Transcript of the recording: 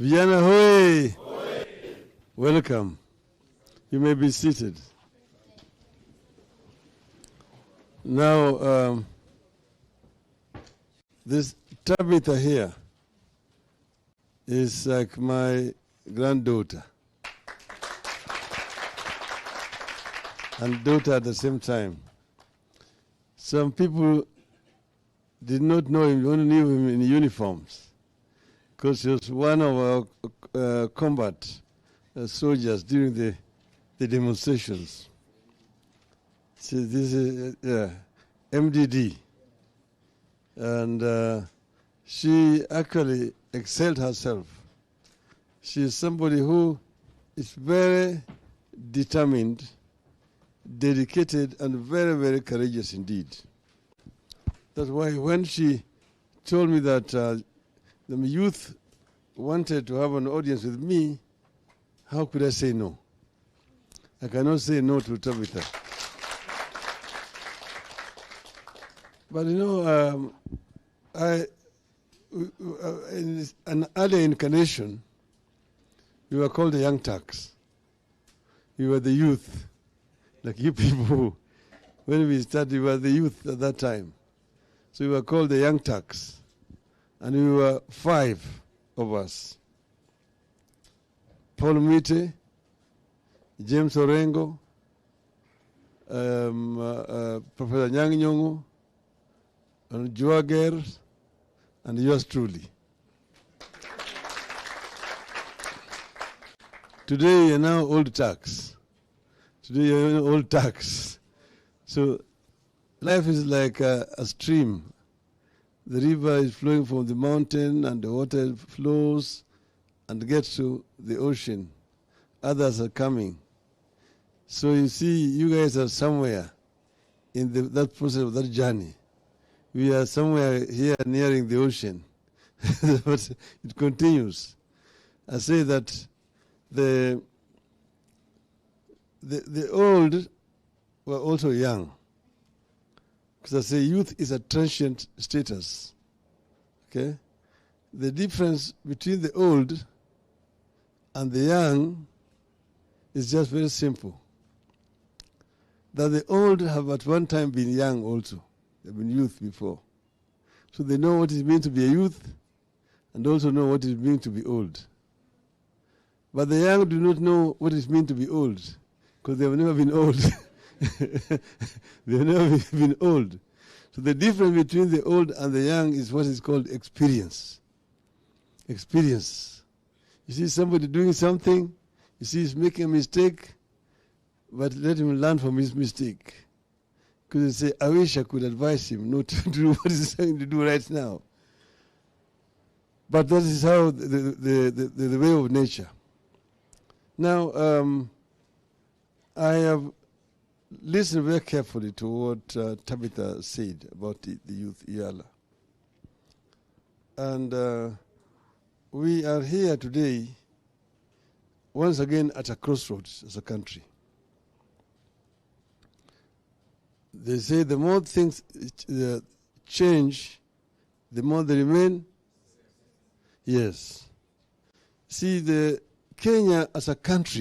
Vijana hoye! Welcome. You may be seated. Now, this Tabitha here is like my granddaughter and daughter at the same time. Some people did not know him, only knew him in uniforms, because he was one of our combat soldiers during the demonstrations. So this is MDD. And she actually excelled herself. She is somebody who is very determined, dedicated, and very, very courageous indeed. That's why when she told me that the youth wanted to have an audience with me, how could I say no? I cannot say no to Tabitha. But you know, in an earlier incarnation, we were called the Young Turks. We were the youth, like you people. When we started, we were the youth at that time. So we were called the Young Turks. And we were 5 of us. Paul Mite, James Orengo, Professor Nyang Nyongo, and Joager, and yours truly. Today you're now old Turks. Today you're old Turks. So life is like a stream. The river is flowing from the mountain and the water flows and gets to the ocean. Others are coming. So you see, you guys are somewhere in that process of that journey. We are somewhere here nearing the ocean. But it continues. I say that the old were also young. Because I say youth is a transient status. Okay? The difference between the old and the young is just very simple. That the old have at one time been young also. They've been youth before. So they know what it means to be a youth and also know what it means to be old. But the young do not know what it means to be old because they have never been old. They've never been old. So the difference between the old and the young is what is called experience. Experience. You see somebody doing something, you see he's making a mistake, but let him learn from his mistake. Because they say, I wish I could advise him not to do what he's trying to do right now. But that is how the way of nature. Now, I have listened very carefully to what Tabitha said about the youth Yala. And we are here today, once again, at a crossroads as a country. They say the more things change, the more they remain. Yes. See, Kenya as a country